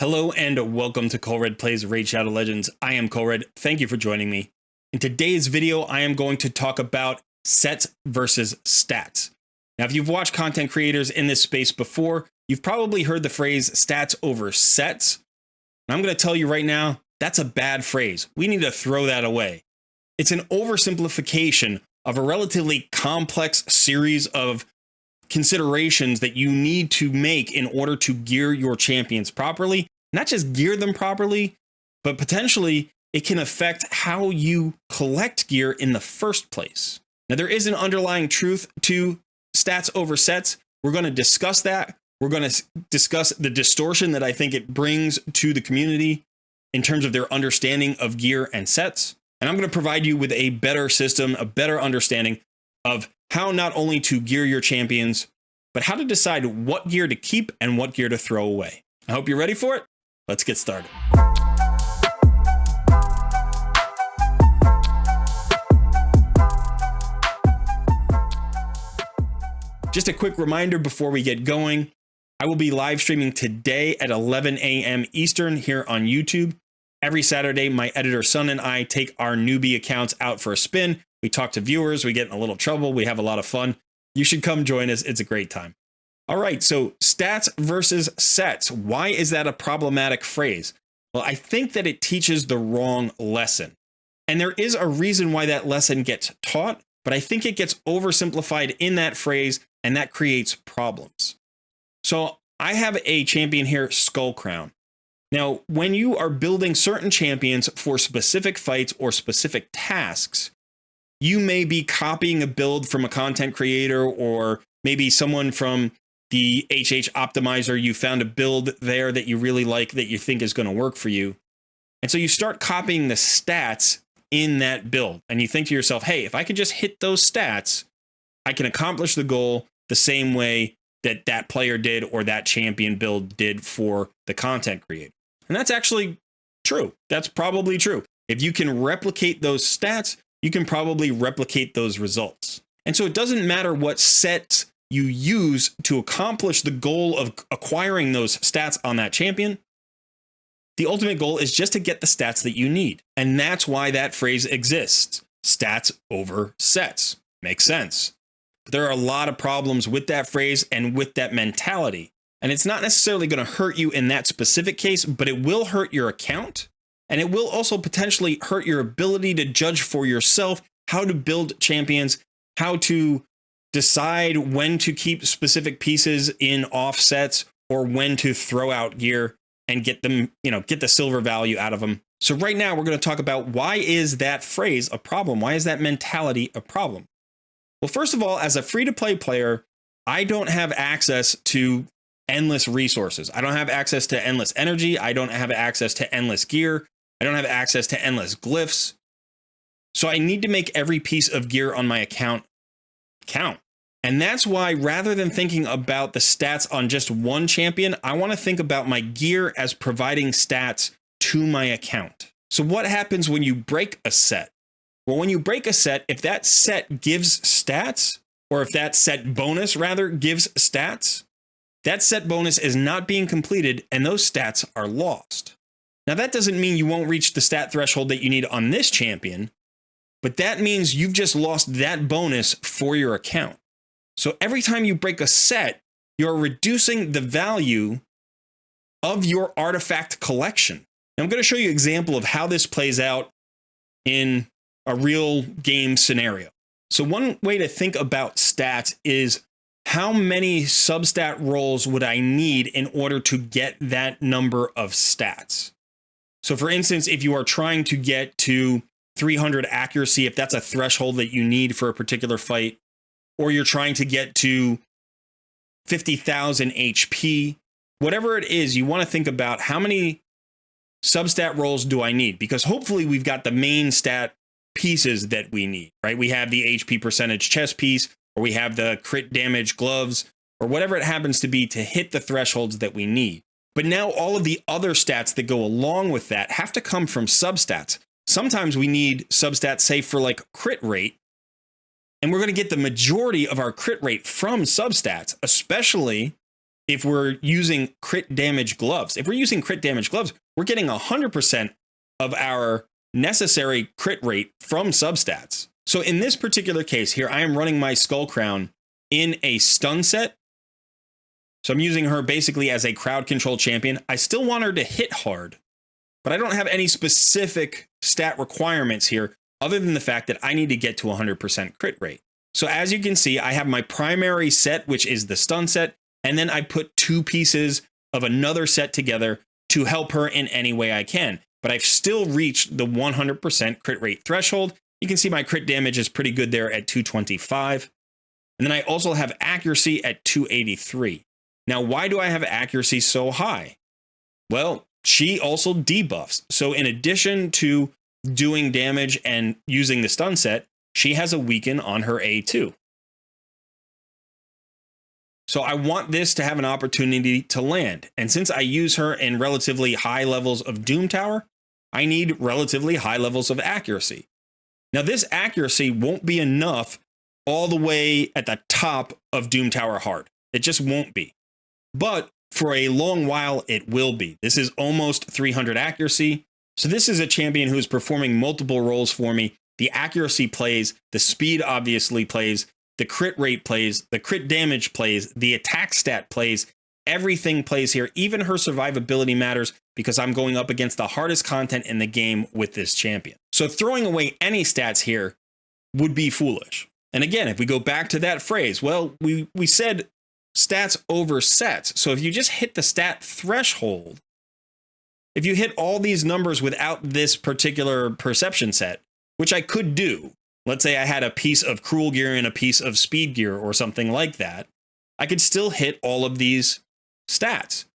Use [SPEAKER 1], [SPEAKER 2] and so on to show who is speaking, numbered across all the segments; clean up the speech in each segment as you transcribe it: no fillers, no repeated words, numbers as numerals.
[SPEAKER 1] Hello and welcome to Colred Plays Raid Shadow Legends. I am Colred. Thank you for joining me. In today's video, I am going to talk about sets versus stats. Now, if you've watched content creators in this space before, you've probably heard the phrase stats over sets. And I'm going to tell you right now, that's a bad phrase. We need to throw that away. It's an oversimplification of a relatively complex series of considerations that you need to make in order to gear your champions properly. Not just gear them properly, but potentially it can affect how you collect gear in the first place. Now, there is an underlying truth to stats over sets. We're going to discuss that. We're going to discuss the distortion that I think it brings to the community in terms of their understanding of gear and sets. And I'm going to provide you with a better system, a better understanding of how not only to gear your champions, but how to decide what gear to keep and what gear to throw away. I hope you're ready for it. Let's get started. Just a quick reminder before we get going, I will be live streaming today at 11 a.m. Eastern here on YouTube. Every Saturday, my editor son and I take our newbie accounts out for a spin. We talk to viewers, we get in a little trouble, we have a lot of fun. You should come join us. It's a great time. All right, so stats versus sets. Why is that a problematic phrase? Well, I think that it teaches the wrong lesson. And there is a reason why that lesson gets taught, but I think it gets oversimplified in that phrase, and that creates problems. So I have a champion here, Skull Crown. Now, when you are building certain champions for specific fights or specific tasks, you may be copying a build from a content creator or maybe someone from the HH optimizer. You found a build there that you really like that you think is going to work for you. And so you start copying the stats in that build. And you think to yourself, hey, if I could just hit those stats, I can accomplish the goal the same way that that player did or that champion build did for the content creator. And that's actually true. That's probably true. If you can replicate those stats, you can probably replicate those results. And so it doesn't matter what sets you use to accomplish the goal of acquiring those stats on that champion. The ultimate goal is just to get the stats that you need. And that's why that phrase exists. Stats over sets. Makes sense. But there are a lot of problems with that phrase and with that mentality. And it's not necessarily going to hurt you in that specific case, but it will hurt your account. And it will also potentially hurt your ability to judge for yourself how to build champions, how to decide when to keep specific pieces in offsets or when to throw out gear and get them, get the silver value out of them. So right now we're going to talk about why is that phrase a problem? Why is that mentality a problem? Well, first of all, as a free-to-play player, I don't have access to endless resources. I don't have access to endless energy. I don't have access to endless gear. I don't have access to endless glyphs. So I need to make every piece of gear on my account count. And that's why rather than thinking about the stats on just one champion, I want to think about my gear as providing stats to my account. So what happens when you break a set? Well, when you break a set, if that set gives stats, or if that set bonus rather gives stats, that set bonus is not being completed and those stats are lost. Now, that doesn't mean you won't reach the stat threshold that you need on this champion, but that means you've just lost that bonus for your account. So every time you break a set, you're reducing the value of your artifact collection. Now, I'm going to show you an example of how this plays out in a real game scenario. So one way to think about stats is how many substat rolls would I need in order to get that number of stats? So for instance, if you are trying to get to 300 accuracy, if that's a threshold that you need for a particular fight, or you're trying to get to 50,000 HP, whatever it is, you want to think about how many substat rolls do I need? Because hopefully we've got the main stat pieces that we need, right? We have the HP percentage chest piece, or we have the crit damage gloves, or whatever it happens to be to hit the thresholds that we need. But now all of the other stats that go along with that have to come from substats. Sometimes we need substats, say for like crit rate, and we're going to get the majority of our crit rate from substats, especially if we're using crit damage gloves. If we're using crit damage gloves, we're getting 100% of our necessary crit rate from substats. So in this particular case here, I am running my Skull Crown in a stun set. So I'm using her basically as a crowd control champion. I still want her to hit hard, but I don't have any specific stat requirements here other than the fact that I need to get to 100% crit rate. So as you can see, I have my primary set, which is the stun set, and then I put 2 pieces of another set together to help her in any way I can. But I've still reached the 100% crit rate threshold. You can see my crit damage is pretty good there at 225. And then I also have accuracy at 283. Now, why do I have accuracy so high? Well, she also debuffs. So in addition to doing damage and using the stun set, she has a weaken on her A2. So I want this to have an opportunity to land. And since I use her in relatively high levels of Doom Tower, I need relatively high levels of accuracy. Now, this accuracy won't be enough all the way at the top of Doom Tower hard. It just won't be. But for a long while, it will be. This is almost 300 accuracy. So this is a champion who is performing multiple roles for me. The accuracy plays, the speed obviously plays, the crit rate plays, the crit damage plays, the attack stat plays, everything plays here. Even her survivability matters because I'm going up against the hardest content in the game with this champion. So throwing away any stats here would be foolish. And again, if we go back to that phrase, well, we said stats over sets. So if you just hit the stat threshold, if you hit all these numbers without this particular perception set, which I could do, let's say I had a piece of cruel gear and a piece of speed gear or something like that, I could still hit all of these stats.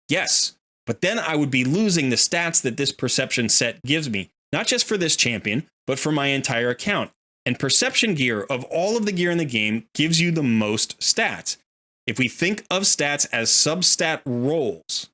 [SPEAKER 1] Yes, but then I would be losing the stats that this perception set gives me, not just for this champion, but for my entire account. And perception gear of all of the gear in the game gives you the most stats. If we think of stats as substat rolls,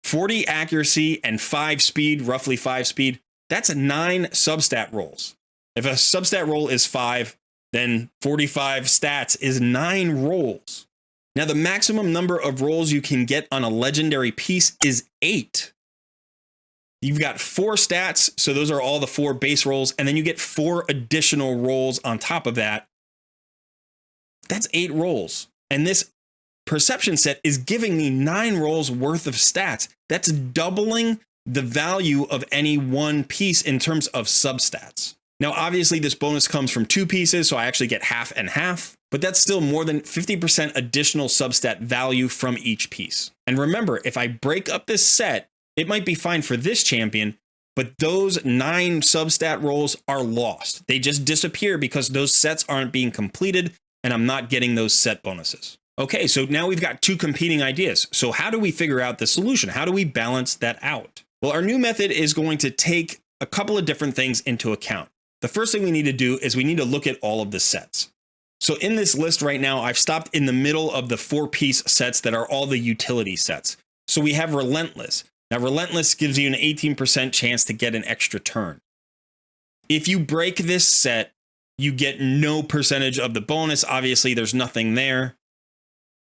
[SPEAKER 1] 40 accuracy and 5 speed, roughly 5 speed, that's 9 substat rolls. If a substat roll is 5, then 45 stats is 9 rolls. Now, the maximum number of rolls you can get on a legendary piece is 8. You've got 4 stats, so those are all the 4 base rolls, and then you get 4 additional rolls on top of that. That's 8 rolls. And this perception set is giving me 9 rolls worth of stats. That's doubling the value of any one piece in terms of substats. Now, obviously, this bonus comes from 2 pieces, so I actually get half and half, but that's still more than 50% additional substat value from each piece. And remember, if I break up this set, it might be fine for this champion, but those 9 substat rolls are lost. They just disappear because those sets aren't being completed, and I'm not getting those set bonuses. Okay, so now we've got 2 competing ideas. So how do we figure out the solution? How do we balance that out? Well, our new method is going to take a couple of different things into account. The first thing we need to do is we need to look at all of the sets. So in this list right now, I've stopped in the middle of the 4-piece sets that are all the utility sets. So we have Relentless. Now, Relentless gives you an 18% chance to get an extra turn. If you break this set, you get no percentage of the bonus. Obviously, there's nothing there.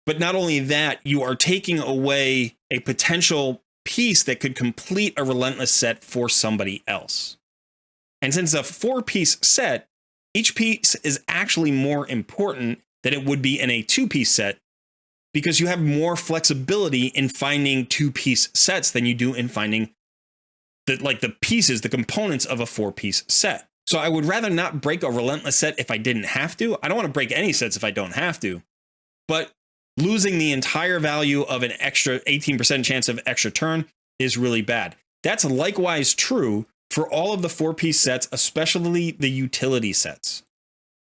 [SPEAKER 1] But not only that, you are taking away a potential piece that could complete a Relentless set for somebody else. And since a 4-piece set, each piece is actually more important than it would be in a 2-piece set because you have more flexibility in finding 2-piece sets than you do in finding the pieces, the components of a 4-piece set. So I would rather not break a Relentless set if I didn't have to. I don't want to break any sets if I don't have to. But losing the entire value of an extra 18% chance of extra turn is really bad. That's likewise true for all of the 4-piece sets, especially the utility sets.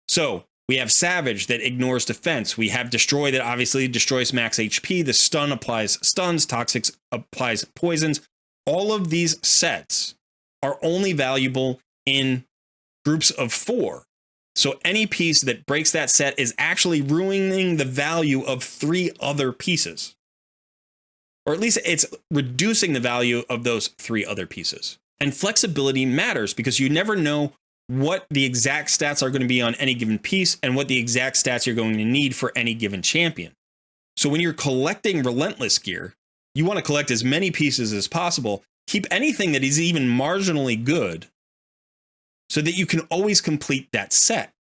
[SPEAKER 1] So we have Savage that ignores defense. We have Destroy that obviously destroys max HP. The Stun applies stuns. Toxic applies poisons. All of these sets are only valuable in groups of 4. So any piece that breaks that set is actually ruining the value of 3 other pieces. Or at least it's reducing the value of those 3 other pieces. And flexibility matters because you never know what the exact stats are going to be on any given piece and what the exact stats you're going to need for any given champion. So when you're collecting Relentless gear, you want to collect as many pieces as possible. Keep anything that is even marginally good so that you can always complete that set.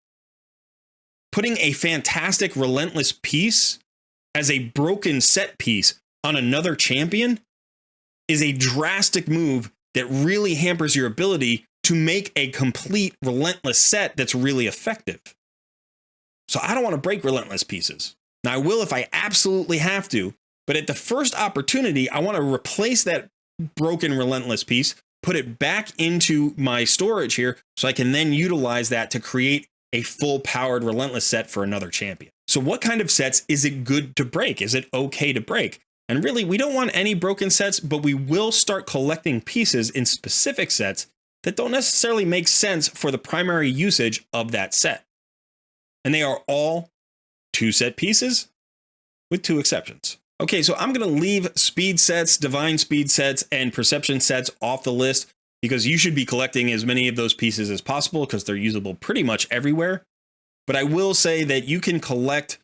[SPEAKER 1] Putting a fantastic Relentless piece as a broken set piece on another champion is a drastic move that really hampers your ability to make a complete Relentless set that's really effective. So I don't want to break Relentless pieces. Now, I will if I absolutely have to, but at the first opportunity, I want to replace that broken Relentless piece, put it back into my storage here, so I can then utilize that to create a full-powered Relentless set for another champion. So what kind of sets is it good to break? Is it okay to break? And really, we don't want any broken sets, but we will start collecting pieces in specific sets that don't necessarily make sense for the primary usage of that set. And they are all 2-set pieces with 2 exceptions. Okay, so I'm going to leave speed sets, divine speed sets, and perception sets off the list because you should be collecting as many of those pieces as possible because they're usable pretty much everywhere. But I will say that you can collect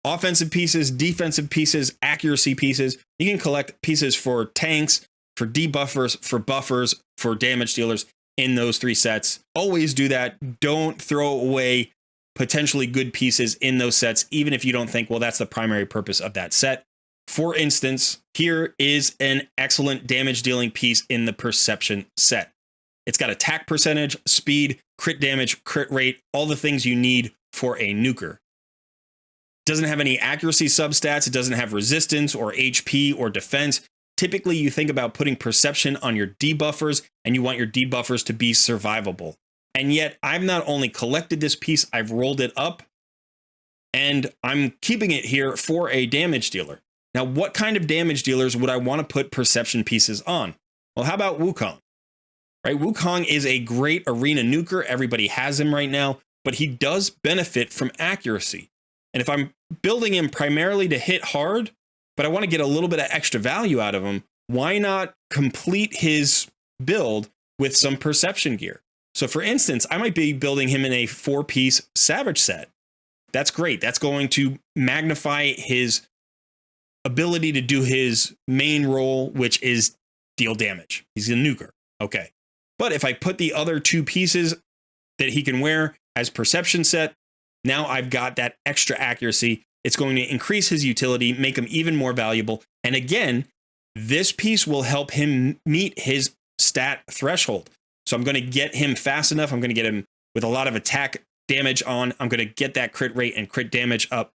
[SPEAKER 1] offensive pieces, defensive pieces, accuracy pieces. You can collect pieces for tanks, for debuffers, for buffers, for damage dealers in those 3 sets. Always do that. Don't throw away potentially good pieces in those sets, even if you don't think, well, that's the primary purpose of that set. For instance, here is an excellent damage dealing piece in the perception set. It's got attack percentage, speed, crit damage, crit rate, all the things you need for a nuker. Doesn't have any accuracy substats. It doesn't have resistance or HP or defense. Typically, you think about putting perception on your debuffers, and you want your debuffers to be survivable. And yet, I've not only collected this piece, I've rolled it up, and I'm keeping it here for a damage dealer. Now, what kind of damage dealers would I want to put perception pieces on? Well, how about Wukong? Right? Wukong is a great arena nuker. Everybody has him right now, but he does benefit from accuracy. And if I'm building him primarily to hit hard, but I want to get a little bit of extra value out of him, why not complete his build with some perception gear? So for instance, I might be building him in a 4-piece Savage set. That's great. That's going to magnify his ability to do his main role, which is deal damage. He's a nuker. Okay. But if I put the other 2 pieces that he can wear as perception set, now I've got that extra accuracy. It's going to increase his utility, make him even more valuable. And again, this piece will help him meet his stat threshold. So I'm going to get him fast enough. I'm going to get him with a lot of attack damage on. I'm going to get that crit rate and crit damage up.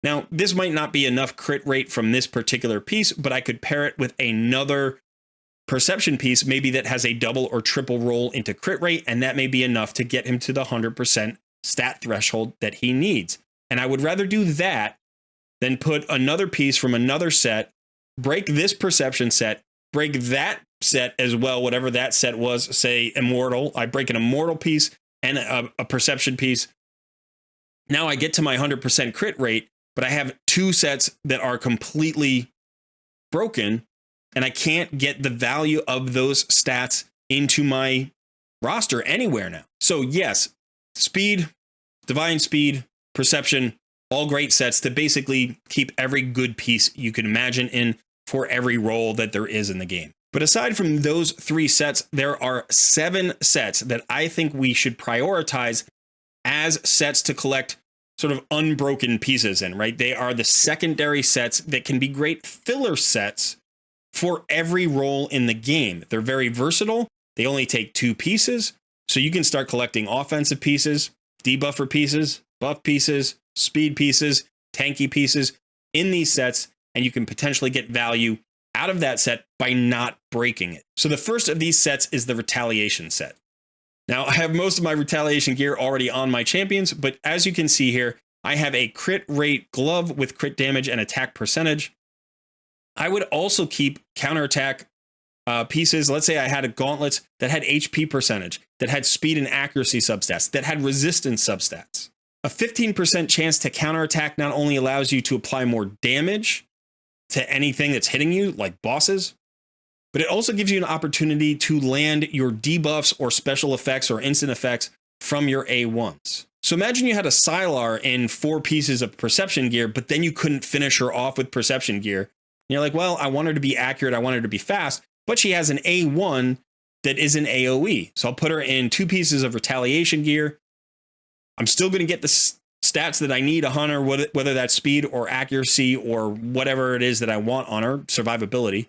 [SPEAKER 1] Now, this might not be enough crit rate from this particular piece, but I could pair it with another perception piece, maybe that has a double or triple roll into crit rate, and that may be enough to get him to the 100% stat threshold that he needs. And I would rather do that than put another piece from another set, break this perception set, break that set as well, whatever that set was, say Immortal. I break an Immortal piece and a perception piece. Now I get to my 100% crit rate, but I have 2 sets that are completely broken, and I can't get the value of those stats into my roster anywhere now. So yes, speed, divine speed, perception, all great sets to basically keep every good piece you can imagine in for every role that there is in the game. But aside from those 3 sets, there are 7 sets that I think we should prioritize as sets to collect sort of unbroken pieces in, right? They are the secondary sets that can be great filler sets for every role in the game. They're very versatile. They only take 2 pieces. So you can start collecting offensive pieces, debuffer pieces, buff pieces, speed pieces, tanky pieces in these sets, and you can potentially get value out of that set by not breaking it. So the first of these sets is the Retaliation set. Now, I have most of my Retaliation gear already on my champions, but as you can see here, I have a crit rate glove with crit damage and attack percentage. I would also keep counterattack pieces. Let's say I had a gauntlet that had HP percentage, that had speed and accuracy substats, that had resistance substats. A 15% chance to counterattack not only allows you to apply more damage to anything that's hitting you, like bosses, but it also gives you an opportunity to land your debuffs or special effects or instant effects from your A1s. So imagine you had a Sylar in 4 pieces of perception gear, but then you couldn't finish her off with perception gear. And you're like, well, I want her to be accurate. I want her to be fast, but she has an A1 that is an AoE. So I'll put her in 2 pieces of retaliation gear. I'm still going to get the stats that I need on her, whether that's speed or accuracy or whatever it is that I want on her, survivability.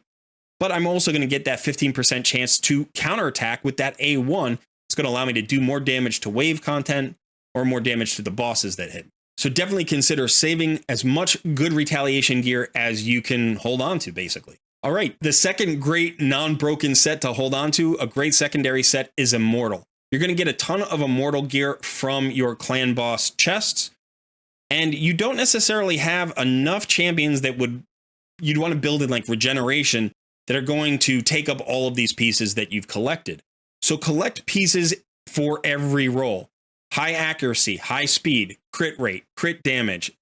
[SPEAKER 1] But I'm also going to get that 15% chance to counterattack with that A1. It's going to allow me to do more damage to wave content or more damage to the bosses that hit. So definitely consider saving as much good retaliation gear as you can hold on to, basically. All right, the second great non-broken set to hold on to, a great secondary set, is Immortal. You're going to get a ton of Immortal gear from your clan boss chests, and you don't necessarily have enough champions that you'd want to build in like regeneration that are going to take up all of these pieces that you've collected. So collect pieces for every role. High accuracy, high speed, crit rate, crit damage,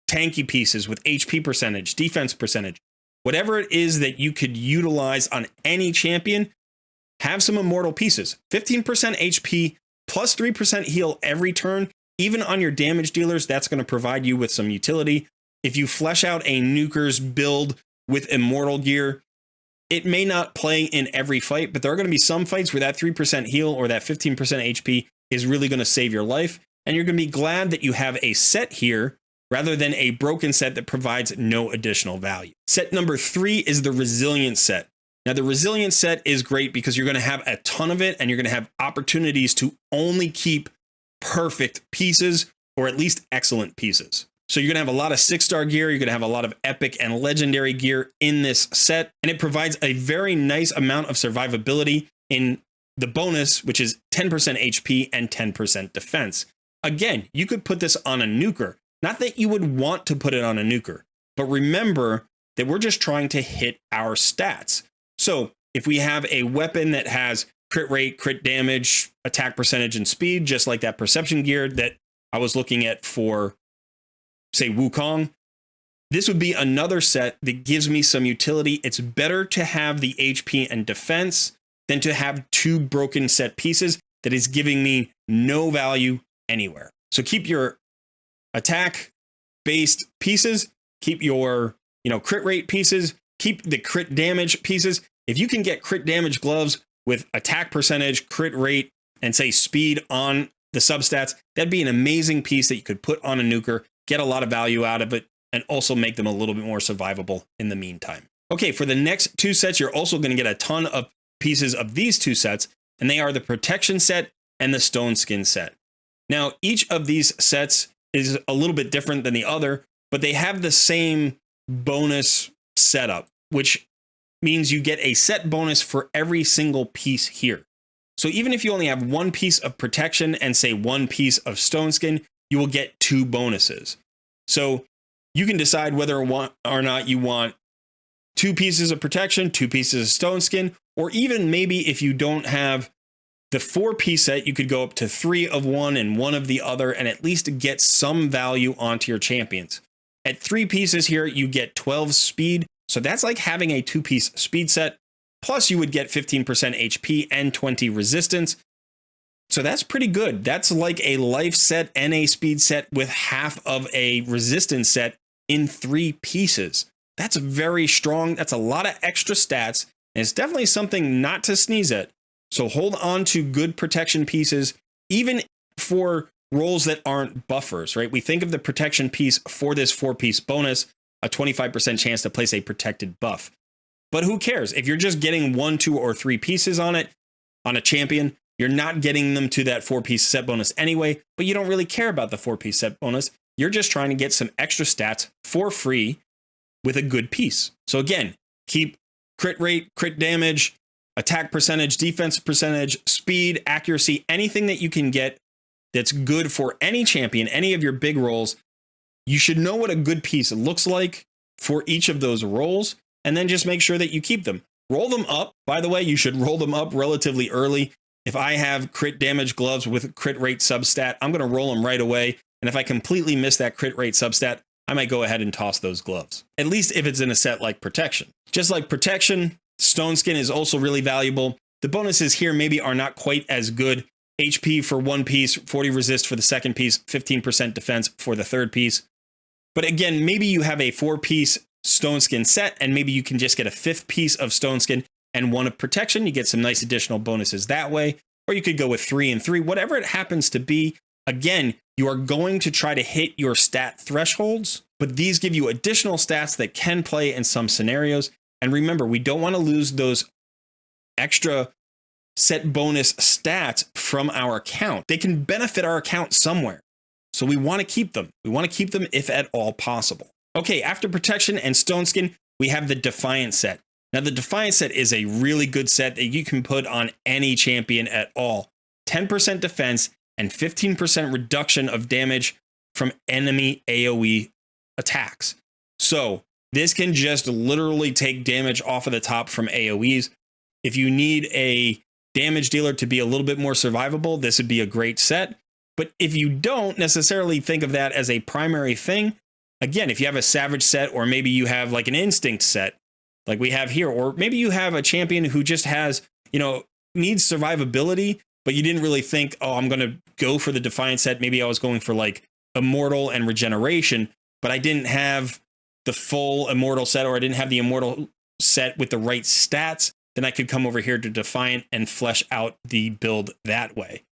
[SPEAKER 1] tanky pieces with HP percentage, defense percentage, whatever it is that you could utilize on any champion, have some Immortal pieces. 15% HP plus 3% heal every turn. Even on your damage dealers, that's going to provide you with some utility. If you flesh out a Nuker's build with Immortal gear, it may not play in every fight, but there are going to be some fights where that 3% heal or that 15% HP is really going to save your life. And you're going to be glad that you have a set here rather than a broken set that provides no additional value. Set number 3 is the Resilience set. Now, the Resilience set is great because you're going to have a ton of it and you're going to have opportunities to only keep perfect pieces or at least excellent pieces. So you're going to have a lot of 6-star gear. You're going to have a lot of epic and legendary gear in this set. And it provides a very nice amount of survivability in the bonus, which is 10% HP and 10% defense. Again, you could put this on a nuker. Not that you would want to put it on a nuker, but remember that we're just trying to hit our stats. So if we have a weapon that has crit rate, crit damage, attack percentage, and speed, just like that perception gear that I was looking at for, say, Wukong, this would be another set that gives me some utility. It's better to have the HP and defense than to have 2 broken set pieces that is giving me no value anywhere. So keep your attack based pieces, keep your, crit rate pieces, keep the crit damage pieces. If you can get crit damage gloves with attack percentage, crit rate, and say speed on the substats, that'd be an amazing piece that you could put on a nuker, get a lot of value out of it, and also make them a little bit more survivable in the meantime. Okay, for the next 2 sets, you're also going to get a ton of pieces of these 2 sets, and they are the Protection set and the Stone Skin set. Now, each of these sets is a little bit different than the other, but they have the same bonus setup, which means you get a set bonus for every single piece here. So even if you only have 1 piece of protection and say 1 piece of Stone Skin, you will get 2 bonuses. So you can decide whether or not you want 2 pieces of protection, 2 pieces of Stone Skin, or even maybe if you don't have the 4-piece set, you could go up to 3 of one and 1 of the other and at least get some value onto your champions. At 3 pieces here, you get 12 speed. So that's like having a 2-piece speed set. Plus you would get 15% HP and 20 resistance. So that's pretty good. That's like a life set and a speed set with half of a resistance set in 3 pieces. That's very strong. That's a lot of extra stats. And it's definitely something not to sneeze at. So hold on to good protection pieces, even for roles that aren't buffers, right? We think of the protection piece for this 4-piece bonus, a 25% chance to place a protected buff. But who cares? If you're just getting 1, 2, or 3 pieces on it, on a champion, you're not getting them to that 4-piece set bonus anyway, but you don't really care about the 4-piece set bonus. You're just trying to get some extra stats for free with a good piece. So again, keep crit rate, crit damage, attack percentage, defense percentage, speed, accuracy, anything that you can get that's good for any champion, any of your big roles. You should know what a good piece looks like for each of those roles, and then just make sure that you keep them. Roll them up. By the way, you should roll them up relatively early. If I have crit damage gloves with crit rate substat, I'm going to roll them right away. And if I completely miss that crit rate substat, I might go ahead and toss those gloves. At least if it's in a set like Protection. Just like Protection, Stone Skin is also really valuable. The bonuses here maybe are not quite as good. HP for one piece, 40 resist for the second piece, 15% defense for the third piece. But again, maybe you have a 4-piece stone skin set, and maybe you can just get a 5th piece of stone skin and 1 of protection. You get some nice additional bonuses that way. Or you could go with 3 and 3, whatever it happens to be. Again, you are going to try to hit your stat thresholds, but these give you additional stats that can play in some scenarios. And remember, we don't want to lose those extra set bonus stats from our account. They can benefit our account somewhere. So we want to keep them. We want to keep them if at all possible. Okay, after protection and stone skin, we have the Defiant set. Now, the Defiant set is a really good set that you can put on any champion at all. 10% defense and 15% reduction of damage from enemy AoE attacks. So this can just literally take damage off of the top from AoEs. If you need a damage dealer to be a little bit more survivable, this would be a great set. But if you don't necessarily think of that as a primary thing, again, if you have a Savage set, or maybe you have like an Instinct set, like we have here, or maybe you have a champion who just has, needs survivability, but you didn't really think, oh, I'm going to go for the Defiant set. Maybe I was going for like Immortal and Regeneration, but I didn't have the full Immortal set, or I didn't have the Immortal set with the right stats. Then I could come over here to Defiant and flesh out the build that way.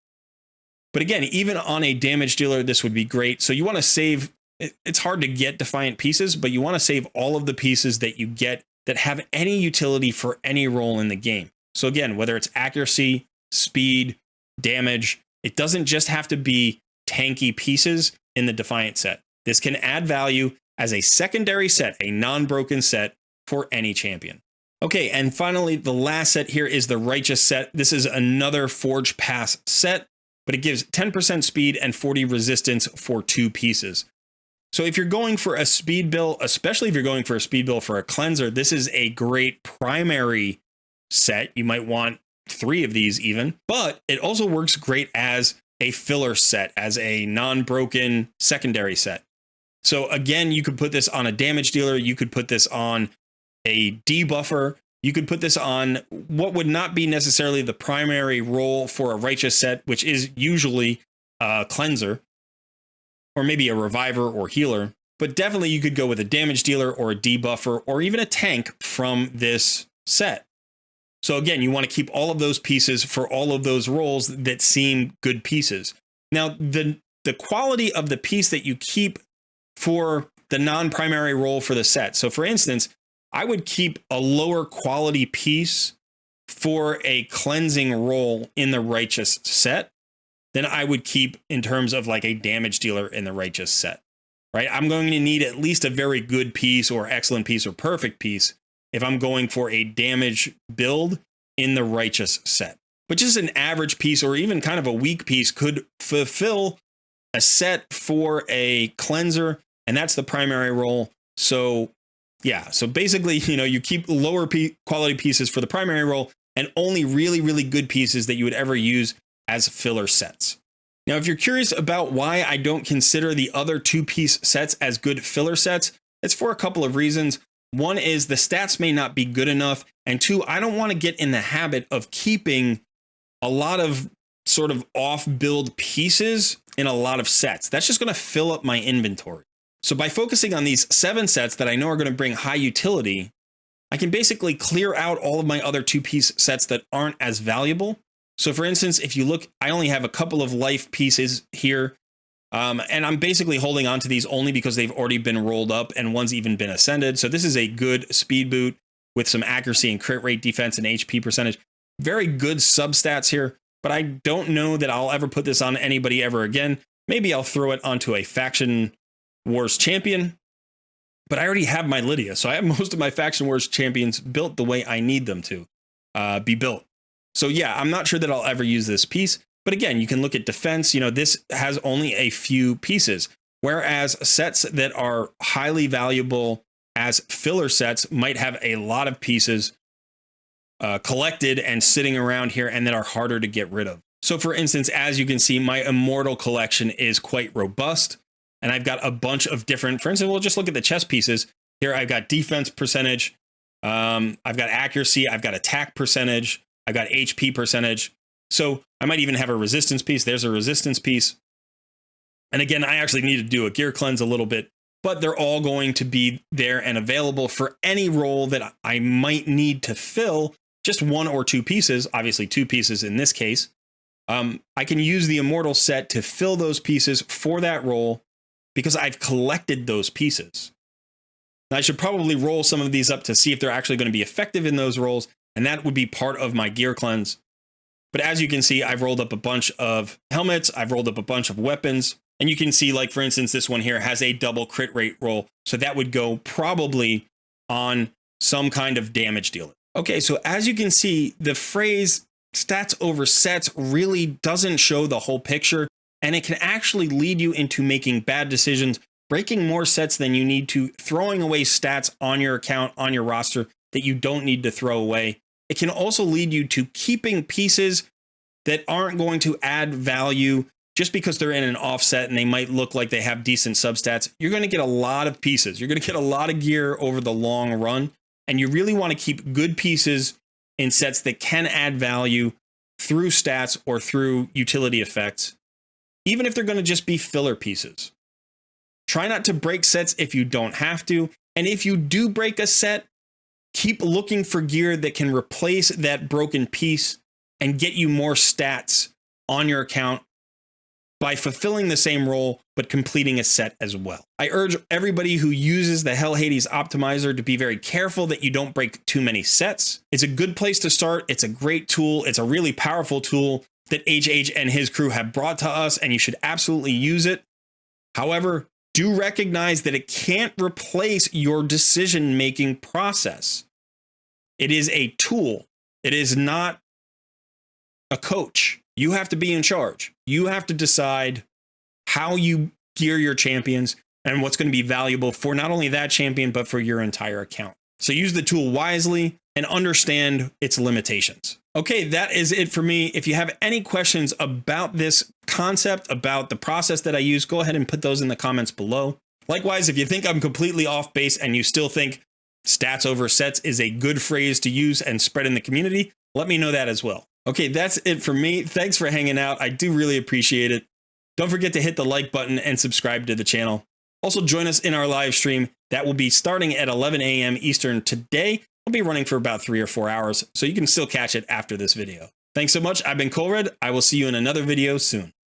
[SPEAKER 1] But again, even on a damage dealer, this would be great. So you want to save, it's hard to get Defiant pieces, but you want to save all of the pieces that you get that have any utility for any role in the game. So again, whether it's accuracy, speed, damage, it doesn't just have to be tanky pieces in the Defiant set. This can add value as a secondary set, a non-broken set for any champion. Okay, and finally, the last set here is the Righteous set. This is another Forge Pass set, but it gives 10% speed and 40 resistance for 2 pieces. So if you're going for a speed build, especially if you're going for a speed build for a cleanser, this is a great primary set. You might want 3 of these even, but it also works great as a filler set, as a non-broken secondary set. So again, you could put this on a damage dealer. You could put this on a debuffer. You could put this on what would not be necessarily the primary role for a Righteous set, which is usually a cleanser, or maybe a reviver or healer, but definitely you could go with a damage dealer or a debuffer or even a tank from this set. So again, you want to keep all of those pieces for all of those roles that seem good pieces. Now, the quality of the piece that you keep for the non-primary role for the set. So for instance, I would keep a lower quality piece for a cleansing role in the Righteous set than I would keep in terms of like a damage dealer in the Righteous set, right? I'm going to need at least a very good piece or excellent piece or perfect piece if I'm going for a damage build in the Righteous set. But just an average piece or even kind of a weak piece could fulfill a set for a cleanser, and that's the primary role. So yeah, so basically, you keep lower quality pieces for the primary role and only really, really good pieces that you would ever use as filler sets. Now, if you're curious about why I don't consider the other 2-piece sets as good filler sets, it's for a couple of reasons. One is the stats may not be good enough. And 2, I don't want to get in the habit of keeping a lot of sort of off-build pieces in a lot of sets. That's just going to fill up my inventory. So by focusing on these 7 sets that I know are going to bring high utility, I can basically clear out all of my other 2-piece sets that aren't as valuable. So for instance, if you look, I only have a couple of life pieces here. And I'm basically holding on to these only because they've already been rolled up and one's even been ascended. So this is a good speed boot with some accuracy and crit rate, defense and HP percentage. Very good substats here, but I don't know that I'll ever put this on anybody ever again. Maybe I'll throw it onto a Faction Wars champion, but I already have my Lydia. So I have most of my Faction Wars champions built the way I need them to be built. So yeah, I'm not sure that I'll ever use this piece. But again, you can look at defense. This has only a few pieces, whereas sets that are highly valuable as filler sets might have a lot of pieces collected and sitting around here and that are harder to get rid of. So for instance, as you can see, my Immortal collection is quite robust. And I've got a bunch of different, for instance, we'll just look at the chess pieces. Here I've got defense percentage. I've got accuracy. I've got attack percentage. I've got HP percentage. So I might even have a resistance piece. There's a resistance piece. And again, I actually need to do a gear cleanse a little bit, but they're all going to be there and available for any role that I might need to fill just 1 or 2 pieces, obviously 2 pieces in this case. I can use the Immortal set to fill those pieces for that role because I've collected those pieces. Now, I should probably roll some of these up to see if they're actually going to be effective in those roles, and that would be part of my gear cleanse. But as you can see, I've rolled up a bunch of helmets, I've rolled up a bunch of weapons, and you can see, like, for instance, this one here has a double crit rate roll, so that would go probably on some kind of damage dealer. Okay, so as you can see, the phrase stats over sets really doesn't show the whole picture, and it can actually lead you into making bad decisions, breaking more sets than you need to, throwing away stats on your account, on your roster that you don't need to throw away. It can also lead you to keeping pieces that aren't going to add value just because they're in an offset and they might look like they have decent substats. You're going to get a lot of pieces. You're going to get a lot of gear over the long run, and you really want to keep good pieces in sets that can add value through stats or through utility effects, even if they're going to just be filler pieces. Try not to break sets if you don't have to. And if you do break a set, keep looking for gear that can replace that broken piece and get you more stats on your account by fulfilling the same role, but completing a set as well. I urge everybody who uses the Hell Hades optimizer to be very careful that you don't break too many sets. It's a good place to start. It's a great tool. It's a really powerful tool that HH and his crew have brought to us, and you should absolutely use it. However, do recognize that it can't replace your decision-making process. It is a tool. It is not a coach. You have to be in charge. You have to decide how you gear your champions and what's going to be valuable for not only that champion, but for your entire account. So use the tool wisely and understand its limitations. Okay, that is it for me. If you have any questions about this concept, about the process that I use, go ahead and put those in the comments below. Likewise, if you think I'm completely off base and you still think stats over sets is a good phrase to use and spread in the community, let me know that as well. Okay, that's it for me. Thanks for hanging out. I do really appreciate it. Don't forget to hit the like button and subscribe to the channel. Also, join us in our live stream. That will be starting at 11 a.m. Eastern today. I'll be running for about 3 or 4 hours, so you can still catch it after this video. Thanks so much. I've been Colred. I will see you in another video soon.